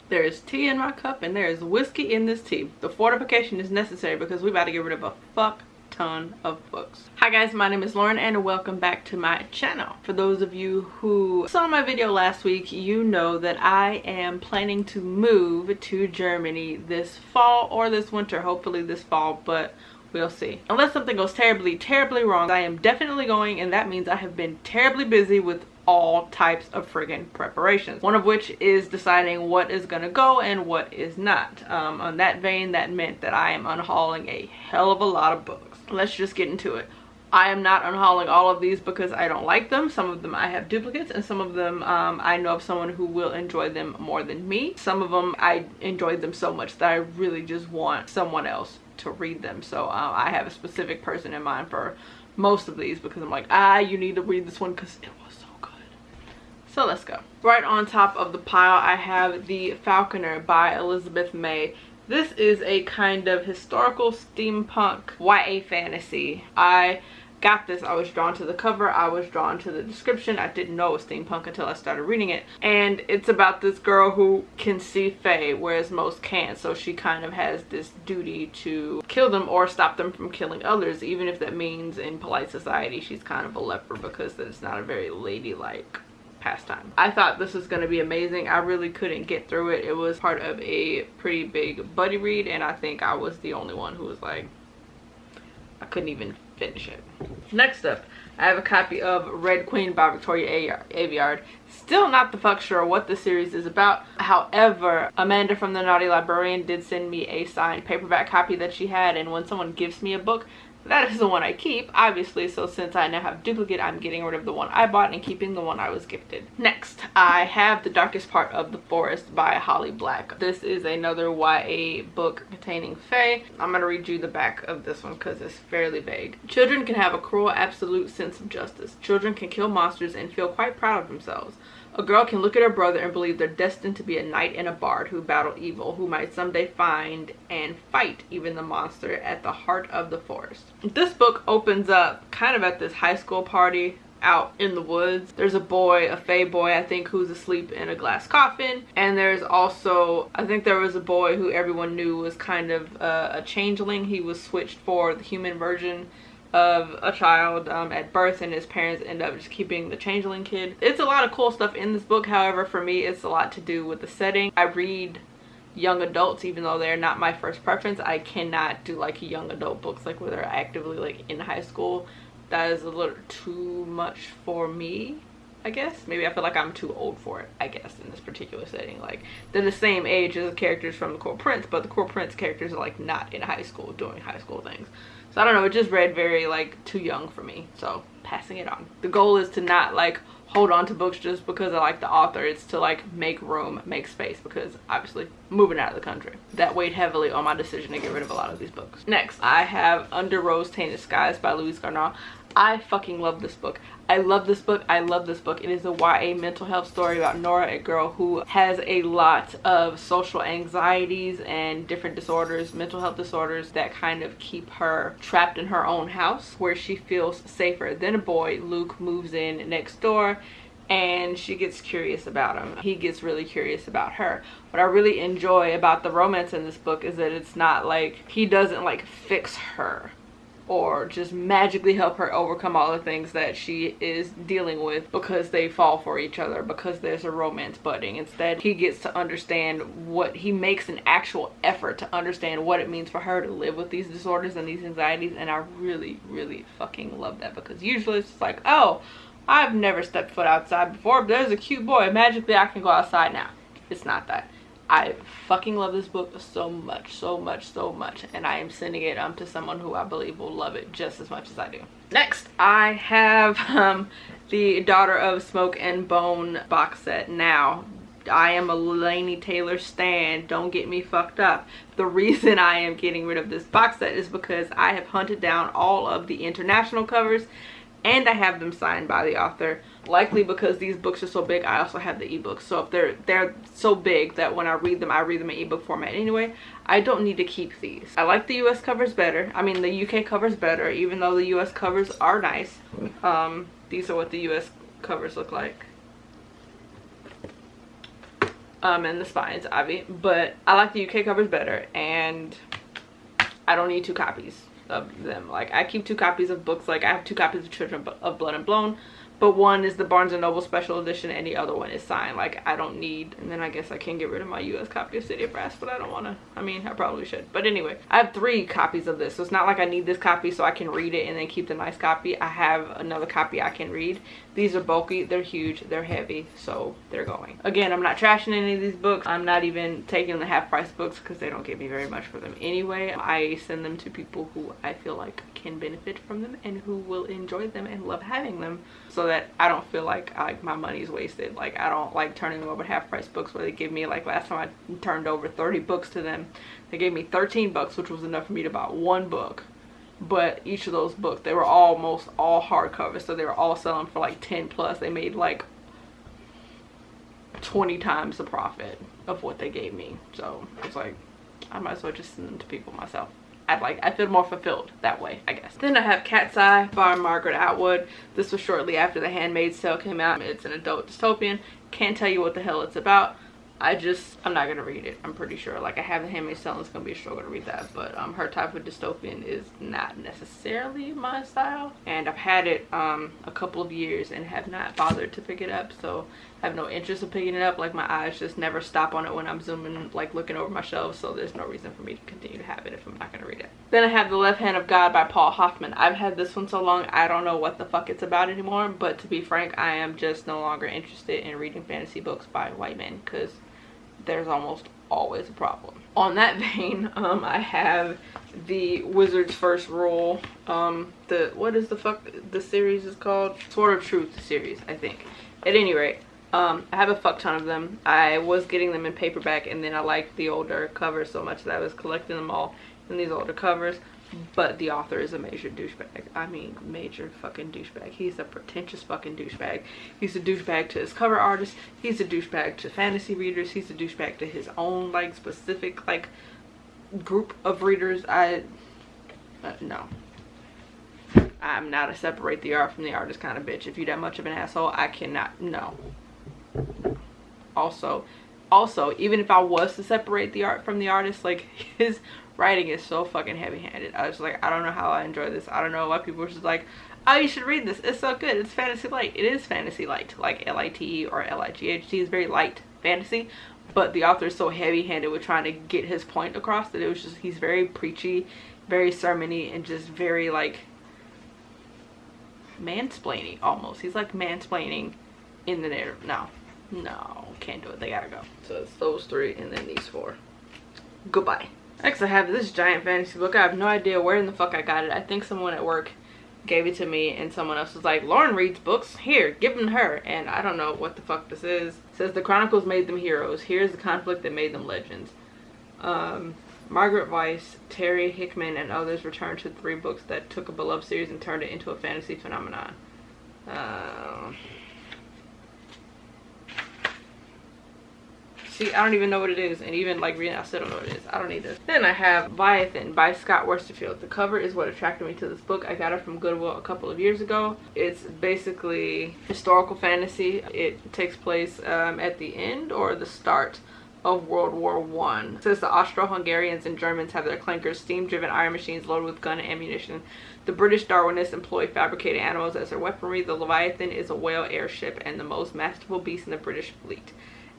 There is tea in my cup and there is whiskey in this tea. The fortification is necessary because we about to get rid of a fuck ton of books. Hi guys, my name is Lauren and welcome back to my channel. For those of you who saw my video last week, you know that I am planning to move to Germany this fall or this winter, hopefully this fall, but we'll see. Unless something goes terribly wrong, I am definitely going, and that means I have been terribly busy with all types of friggin' preparations, one of which is deciding what is gonna go and what is not. On that vein, that meant that I am unhauling a hell of a lot of books. Let's just get into it. I am not unhauling all of these because I don't like them. Some of them I have duplicates, and some of them I know of someone who will enjoy them more than me. Some of them I enjoyed them so much that I really just want someone else to read them. So I have a specific person in mind for most of these because I'm like, you need to read this one because it was so good. So let's go. Right on top of the pile, I have The Falconer by Elizabeth May. This is a kind of historical steampunk YA fantasy. I got this, I was drawn to the cover, I was drawn to the description. I didn't know it was steampunk until I started reading it. And it's about this girl who can see fae, whereas most can't. So she kind of has this duty to kill them or stop them from killing others, even if that means in polite society she's kind of a leper because it's not a very ladylike pastime. I thought this was going to be amazing. I really couldn't get through it. It was part of a pretty big buddy read, and I think I was the only one who was like, I couldn't even finish it. Next up, I have a copy of Red Queen by Victoria Aveyard. Still not the fuck sure what the series is about. However, Amanda from the Naughty Librarian did send me a signed paperback copy that she had, and when someone gives me a book, that is the one I keep, obviously. So since I now have duplicate, I'm getting rid of the one I bought and keeping the one I was gifted. Next, I have The Darkest Part of the Forest by Holly Black. This is another YA book containing fae. I'm going to read you the back of this one because it's fairly vague. Children can have a cruel, absolute sense of justice. Children can kill monsters and feel quite proud of themselves. A girl can look at her brother and believe they're destined to be a knight and a bard who battle evil, who might someday find and fight even the monster at the heart of the forest. This book opens up kind of at this high school party out in the woods. There's a boy, a fae boy, I think, who's asleep in a glass coffin. And there's also, I think there was a boy who everyone knew was kind of a changeling. He was switched for the human version of a child at birth, and his parents end up just keeping the changeling kid. It's a lot of cool stuff in this book. However, for me, it's a lot to do with the setting. I read young adults, even though they're not my first preference. I cannot do like young adult books like where they're actively like in high school. That is a little too much for me, I guess. Maybe I feel like I'm too old for it, I guess, in this particular setting. Like, they're the same age as the characters from The Cool Prince, but the Cool Prince characters are like not in high school doing high school things. So I don't know, it just read very like too young for me, so passing it on. The goal is to not like hold on to books just because I like the author. It's to like make room, make space, because obviously moving out of the country, that weighed heavily on my decision to get rid of a lot of these books. Next, I have Under Rose Tainted Skies by Louise Garnall. I fucking love this book. I love this book. I love this book. It is a YA mental health story about Nora, a girl who has a lot of social anxieties and different disorders, mental health disorders that kind of keep her trapped in her own house where she feels safer. Then a boy, Luke, moves in next door and she gets curious about him. He gets really curious about her. What I really enjoy about the romance in this book is that it's not like he doesn't like fix her or just magically help her overcome all the things that she is dealing with because they fall for each other, because there's a romance budding. Instead, he gets to understand he makes an actual effort to understand what it means for her to live with these disorders and these anxieties, and I really, really fucking love that, because usually it's just like, oh, I've never stepped foot outside before, but there's a cute boy, magically I can go outside now. It's not that. I fucking love this book so much, so much, so much, and I am sending it to someone who I believe will love it just as much as I do. Next, I have the Daughter of Smoke and Bone box set. Now, I am a Laini Taylor stan, don't get me fucked up. The reason I am getting rid of this box set is because I have hunted down all of the international covers and I have them signed by the author. Likely because these books are so big, I also have the ebooks. So if they're so big that when I read them in ebook format anyway, I don't need to keep these. I like the US covers better. I mean, the UK covers better, even though the US covers are nice. These are what the US covers look like. and the spines, obviously, but I like the UK covers better, and I don't need 2 copies of them. Like, I keep 2 copies of books. Like, I have 2 copies of Children of Blood and Blown, but one is the Barnes & Noble special edition and the other one is signed. Like, I don't need, and then I guess I can get rid of my US copy of City of Brass, but I don't want to. I mean, I probably should. But anyway, I have 3 copies of this, so it's not like I need this copy so I can read it and then keep the nice copy. I have another copy I can read. These are bulky, they're huge, they're heavy, so they're going. Again, I'm not trashing any of these books. I'm not even taking the half-price books because they don't give me very much for them anyway. I send them to people who I feel like can benefit from them and who will enjoy them and love having them, so that I don't feel like my money's wasted. Like, I don't like turning them over half-price books where they give me, like last time I turned over 30 books to them, they gave me 13 bucks, which was enough for me to buy 1 book. But each of those books, they were almost all hardcover, so they were all selling for like 10 plus. They made like 20 times the profit of what they gave me. So it's like, I might as well just send them to people myself. I feel more fulfilled that way, I guess. Then I have Cat's Eye by Margaret Atwood. This was shortly after The Handmaid's Tale came out. It's an adult dystopian. Can't tell you what the hell it's about. I'm not gonna read it, I'm pretty sure. Like, I have The Handmaid's Tale and it's gonna be a struggle to read that, but her type of dystopian is not necessarily my style, and I've had it a couple of years and have not bothered to pick it up, so I have no interest in picking it up. Like, my eyes just never stop on it when I'm zooming, like looking over my shelves, so there's no reason for me to continue to have it if I'm not gonna read it. Then I have The Left Hand of God by Paul Hoffman. I've had this one so long I don't know what the fuck it's about anymore, but to be frank, I am just no longer interested in reading fantasy books by white men, because there's almost always a problem. On that vein, I have The Wizard's First Rule. What is the fuck the series is called? Sword of Truth series, I think. At any rate, I have a fuck ton of them. I was getting them in paperback, and then I liked the older covers so much that I was collecting them all in these older covers. But the author is a major douchebag. I mean, major fucking douchebag. He's a pretentious fucking douchebag. He's a douchebag to his cover artists. He's a douchebag to fantasy readers. He's a douchebag to his own, like, specific, like, group of readers. No. I'm not a separate the art from the artist kind of bitch. If you're that much of an asshole, I cannot. No. Also, even if I was to separate the art from the artist, like, his writing is so fucking heavy-handed. I was like, I don't know how I enjoy this. I don't know why people are just like, oh, you should read this. It's so good. It's fantasy light. It is fantasy light, like L-I-T-E or L-I-G-H-T is very light fantasy, but the author is so heavy-handed with trying to get his point across that it was just, he's very preachy, very sermony, and just very, like, mansplaining almost. He's like mansplaining in the narrative. No, can't do it. They gotta go. So it's those 3 and then these 4. Goodbye. Next I have this giant fantasy book. I have no idea where in the fuck I got it. I think someone at work gave it to me and someone else was like, Lauren reads books, here, give them to her. And I don't know what the fuck this is. It says the Chronicles made them heroes. Here's the conflict that made them legends. Margaret Weiss, Terry Hickman, and others returned to 3 books that took a beloved series and turned it into a fantasy phenomenon. See, I don't even know what it is, and even like reading, I still don't know what it is. I don't need this. Then I have Leviathan by Scott Westerfield. The cover is what attracted me to this book. I got it from Goodwill a couple of years ago. It's basically historical fantasy. It takes place at the end or the start of World War I. It says the Austro-Hungarians and Germans have their clankers, steam-driven iron machines loaded with gun and ammunition. The British Darwinists employ fabricated animals as their weaponry. The Leviathan is a whale airship and the most masterful beast in the British fleet.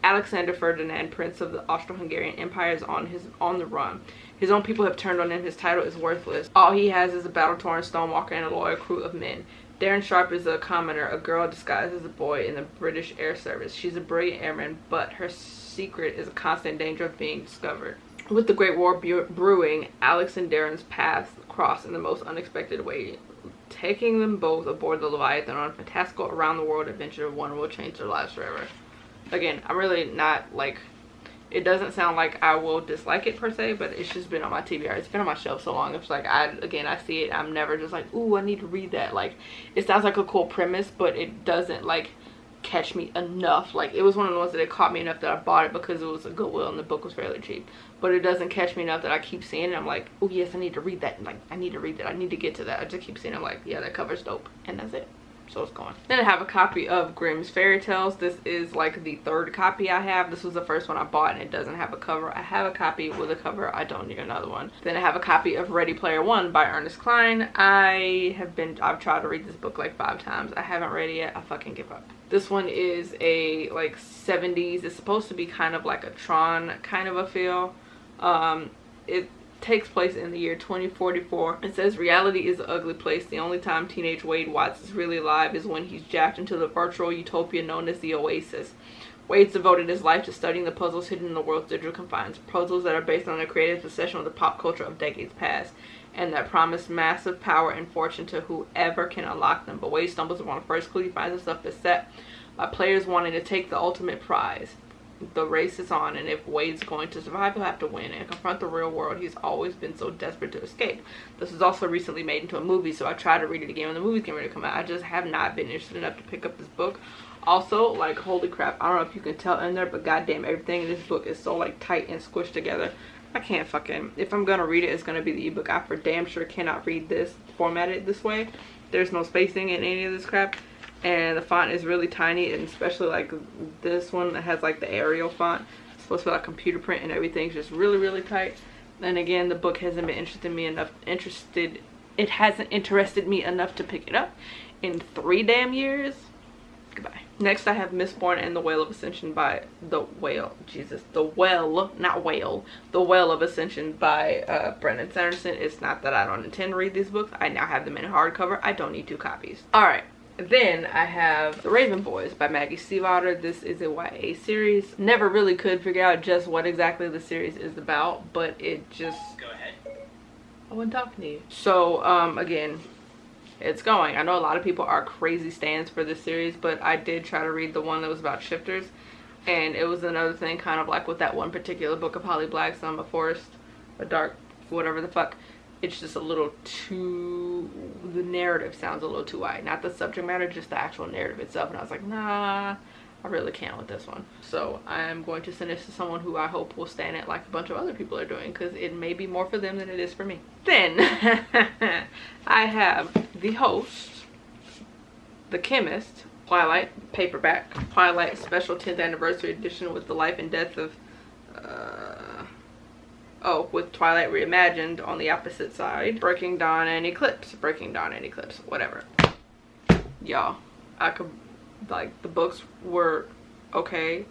Alexander Ferdinand, Prince of the Austro-Hungarian Empire, is on the run. His own people have turned on him. His title is worthless. All he has is a battle-torn stonewalker and a loyal crew of men. Darren Sharp is a commoner, a girl disguised as a boy in the British Air Service. She's a brilliant airman, but her secret is a constant danger of being discovered. With the Great War brewing, Alex and Darren's paths cross in the most unexpected way, taking them both aboard the Leviathan on a fantastical around-the-world adventure. One will change their lives forever. Again, I'm really not, like, it doesn't sound like I will dislike it per se, but it's just been on my TBR. It's been on my shelf so long. It's like, I see it. I'm never just like, ooh, I need to read that. Like, it sounds like a cool premise, but it doesn't, like, catch me enough. Like, it was one of the ones that it caught me enough that I bought it because it was a Goodwill and the book was fairly cheap. But it doesn't catch me enough that I keep seeing it. I'm like, oh, yes, I need to read that. Like, I need to read that. I need to get to that. I just keep seeing it. I'm like, yeah, that cover's dope. And that's it. so it's going. Then I have a copy of Grimm's Fairy Tales. This is like the third copy I have. This was the first one I bought and it doesn't have a cover. I have a copy with a cover. I don't need another one. Then I have a copy of Ready Player One by Ernest Cline. I've tried to read this book like 5 times. I haven't read it yet. I fucking give up. This one is a like 70s. It's supposed to be kind of like a Tron kind of a feel. It takes place in the year 2044. It says reality is an ugly place. The only time teenage Wade Watts is really alive is when he's jacked into the virtual utopia known as the Oasis. Wade's devoted his life to studying the puzzles hidden in the world's digital confines, puzzles that are based on a creative obsession with the pop culture of decades past, and that promise massive power and fortune to whoever can unlock them. But Wade stumbles upon the first clue. He finds himself beset by players wanting to take the ultimate prize. The race is on, and if Wade's going to survive, he'll have to win and confront the real world he's always been so desperate to escape. This was also recently made into a movie, so I tried to read it again when the movie's getting ready to come out. I just have not been interested enough to pick up this book. Also, like, holy crap, I don't know if you can tell in there, but goddamn, everything in this book is so like tight and squished together. I can't fucking, if I'm gonna read it, it's gonna be the ebook. I for damn sure cannot read this formatted this way. There's no spacing in any of this crap. And the font is really tiny, and especially like this one that has like the Arial font. It's supposed to be like computer print, and everything's just really tight. And again, the book hasn't been interested me enough to pick it up in 3 damn years. Goodbye. Next I have Mistborn and the Whale of Ascension by The Well of Ascension by Brendan Sanderson. It's not that I don't intend to read these books. I now have them in hardcover. I don't need 2 copies. Alright. Then I have The Raven Boys by Maggie Stiefvater. This is a YA series. Never really could figure out just what exactly the series is about, but it just... Go ahead. I wasn't talking to you. So, again, it's going. I know a lot of people are crazy stands for this series, but I did try to read the one that was about shifters, and it was another thing kind of like with that one particular book of Holly Black's, A Forest, A Dark, whatever the fuck. It's just a little too, the narrative sounds a little too wide. Not the subject matter, just the actual narrative itself. And I was like, nah, I really can't with this one. So I'm going to send this to someone who I hope will stand it like a bunch of other people are doing, because it may be more for them than it is for me. Then I have The Host, The Chemist, Twilight paperback, Twilight special 10th anniversary edition with the life and death of with Twilight reimagined on the opposite side. Breaking Dawn and Eclipse, whatever. Y'all, I could, like, the books were okay,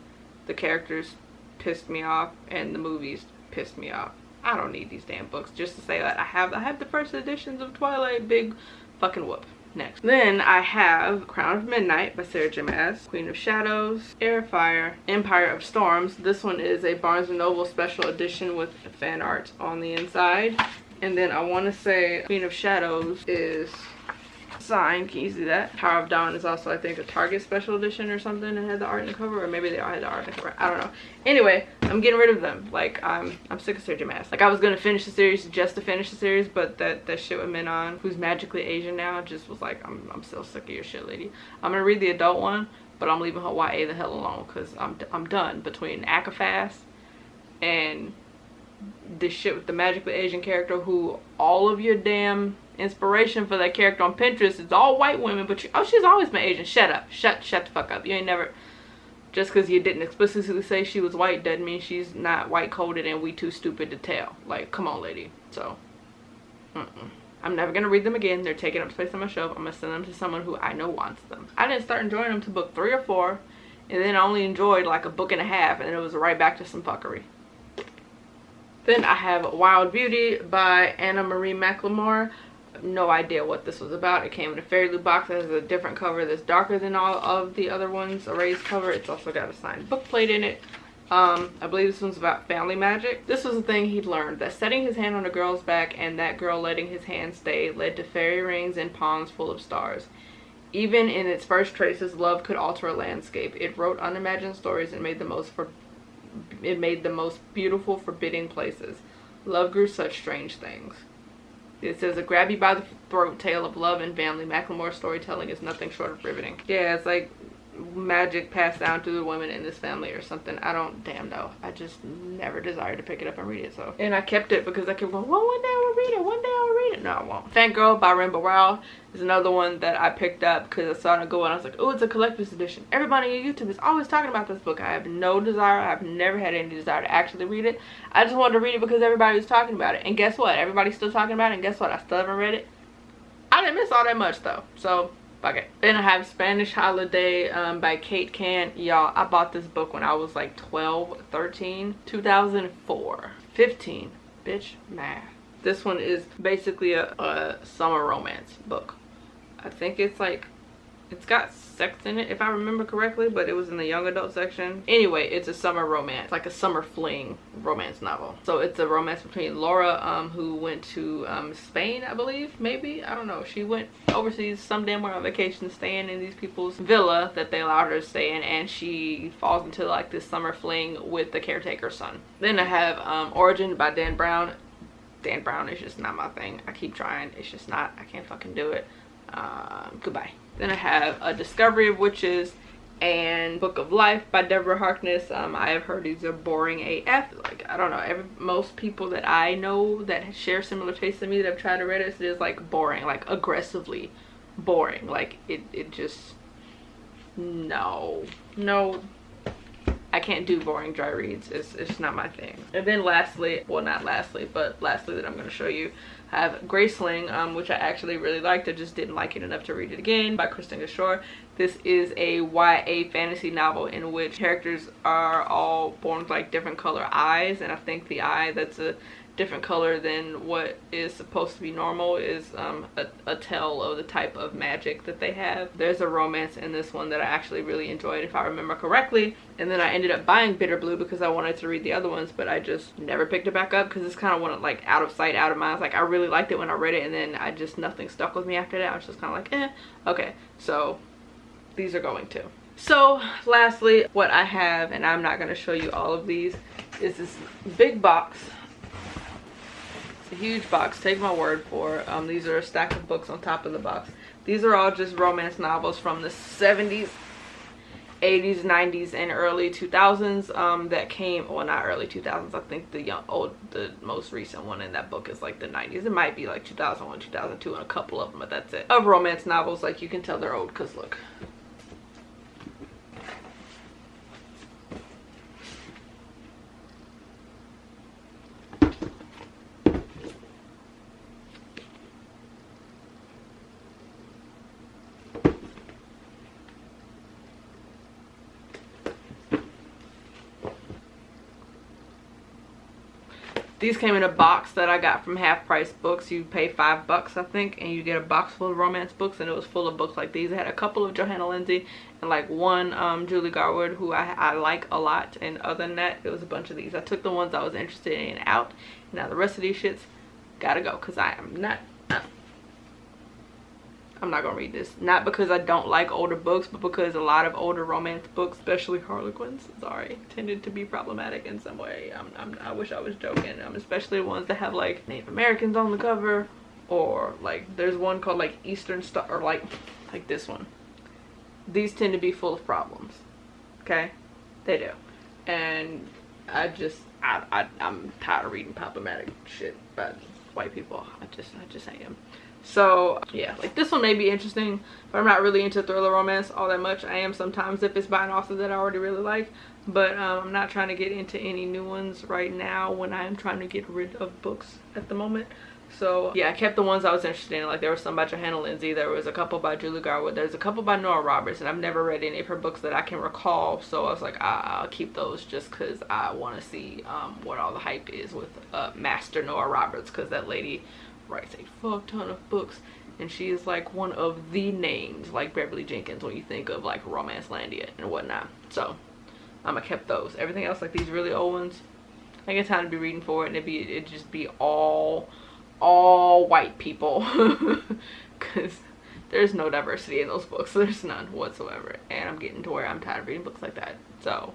the characters pissed me off, and the movies pissed me off. I don't need these damn books. Just to say that I have the first editions of Twilight. Big fucking whoop. Next. Then I have Crown of Midnight by Sarah J. Maas, Queen of Shadows, Air of Fire, Empire of Storms. This one is a Barnes & Noble special edition with fan art on the inside. And then I want to say Queen of Shadows is signed. Can you see that? Tower of Dawn is also, I think, a Target special edition or something and had the art in the cover, or maybe they all had the art in the cover. I don't know. Anyway, I'm getting rid of them. Like, I'm sick of Sarah J. Maas. Like, I was gonna finish the series just to finish the series, but that shit with Menon, who's magically Asian now, just was like, I'm so sick of your shit, lady. I'm gonna read the adult one, but I'm leaving her YA the hell alone, because I'm done between Akafast and this shit with the magically Asian character, who all of your damn inspiration for that character on Pinterest is all white women, but she's always been Asian. Shut up. Shut the fuck up. You ain't never, just because you didn't explicitly say she was white doesn't mean she's not white coded and we too stupid to tell. Like, come on, lady. So I'm never gonna read them again. They're taking up space on my shelf. I'm gonna send them to someone who I know wants them. I didn't start enjoying them to book 3 or 4, and then I only enjoyed like a book and a half, and then it was right back to some fuckery. Then I have Wild Beauty by Anna Marie McLemore. No idea what this was about. It came in a fairy loot box that has a different cover that's darker than all of the other ones, a raised cover. It's also got a signed book plate in it. I believe this one's about family magic. This was a thing he'd learned, that setting his hand on a girl's back and that girl letting his hand stay led to fairy rings and ponds full of stars. Even in its first traces, love could alter a landscape. It wrote unimagined stories and made the most beautiful, forbidding places. Love grew such strange things. It says, a grab you by the throat tale of love and family. McLemore's storytelling is nothing short of riveting. Yeah, it's like, magic passed down to the women in this family or something. I don't damn know. I just never desired to pick it up and read it. So, and I kept it because I kept going, well, one day I'll read it, one day I'll read it. No, I won't. Fangirl by Rainbow Rowell is another one that I picked up because I saw it go and I was like, oh, it's a collector's edition. Everybody on YouTube is always talking about this book. I have no desire, I've never had any desire to actually read it. I just wanted to read it because everybody was talking about it. And guess what? Everybody's still talking about it, and guess what? I still haven't read it. I didn't miss all that much though, so okay. Then I have Spanish Holiday by Kate Can. Y'all, I bought this book when I was like 12, 13, 2004, 15. Bitch, math. This one is basically a summer romance book. I think it's like, it's got sex in it if I remember correctly, but it was in the young adult section. Anyway, it's a summer romance, like a summer fling romance novel. So it's a romance between Laura, who went to Spain, I believe, maybe, I don't know. She went overseas some damn where on vacation, staying in these people's villa that they allowed her to stay in, and she falls into like this summer fling with the caretaker's son. Then I have Origin by Dan Brown. Dan Brown is just not my thing. I keep trying, it's just not, I can't fucking do it. Goodbye. Then I have A Discovery of Witches and Book of Life by Deborah Harkness. I have heard these are boring AF. Like, I don't know, most people that I know that share similar tastes to me that have tried to read it is like boring, like aggressively boring. Like it just, no, I can't do boring dry reads. It's not my thing. And then lastly, well, not lastly, but lastly that I'm going to show you, I have Graceling, which I actually really liked. I just didn't like it enough to read it again, by Kristen Gashore. This is a YA fantasy novel in which characters are all born with like different color eyes, and I think the eye that's a different color than what is supposed to be normal is a tell of the type of magic that they have. There's a romance in this one that I actually really enjoyed, if I remember correctly, and then I ended up buying Bitter Blue because I wanted to read the other ones, but I just never picked it back up because it's kind of one like out of sight, out of mind. It's like I really liked it when I read it, and then I just, nothing stuck with me after that. I was just kind of like, eh, okay. So these are going to. So lastly, what I have, and I'm not going to show you all of these, is this big box. It's a huge box, take my word for it. These are a stack of books on top of the box. These are all just romance novels from the 70s, 80s, 90s, and early 2000s that came, well, not early 2000s. I think the most recent one in that book is like the 90s. It might be like 2001, 2002, and a couple of them, but that's it. Of romance novels, like you can tell they're old because look. These came in a box that I got from Half Price Books. You pay $5, I think, and you get a box full of romance books, and it was full of books like these. It had a couple of Johanna Lindsey and like one Julie Garwood, who I like a lot, and other than that, it was a bunch of these. I took the ones I was interested in out, and now the rest of these shits gotta go because I am not, I'm not gonna read this. Not because I don't like older books, but because a lot of older romance books, especially Harlequins, sorry, tended to be problematic in some way. I wish I was joking. Especially the ones that have like Native Americans on the cover, or like there's one called like Eastern Star, or like this one. These tend to be full of problems. Okay, they do, and I'm tired of reading problematic shit about white people. I just am. So yeah, like this one may be interesting, but I'm not really into thriller romance all that much. I am sometimes if it's by an author that I already really like, but I'm not trying to get into any new ones right now when I'm trying to get rid of books at the moment. So yeah, I kept the ones I was interested in. Like there was some by Johanna Lindsey, there was a couple by Julie Garwood, there's a couple by Nora Roberts, and I've never read any of her books that I can recall, so I was like, I'll keep those just because I want to see what all the hype is with Master Nora Roberts, because that lady writes a fuck ton of books, and she is like one of the names, like Beverly Jenkins, when you think of like Romance Landia and whatnot. So I kept those. Everything else, like these really old ones, I get time to be reading for it, and it'd just be all white people because there's no diversity in those books. There's none whatsoever, and I'm getting to where I'm tired of reading books like that. So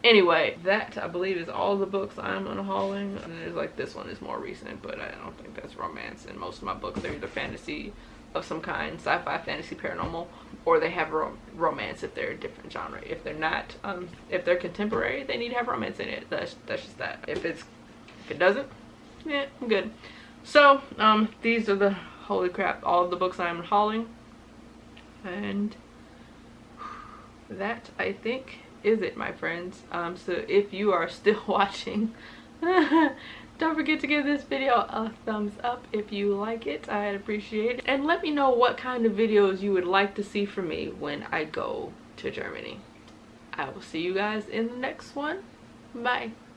anyway, that I believe is all the books I'm unhauling. And there's like this one is more recent, but I don't think that's romance. And most of my books are either fantasy, of some kind, sci-fi, fantasy, paranormal, or they have romance if they're a different genre. If they're not, if they're contemporary, they need to have romance in it. That's just that. If it doesn't, yeah, I'm good. So these are the, holy crap, all of the books I'm hauling, and that, I think, is it, my friends. So if you are still watching, don't forget to give this video a thumbs up if you like it. I'd appreciate it. And let me know what kind of videos you would like to see from me when I go to Germany. I will see you guys in the next one. Bye.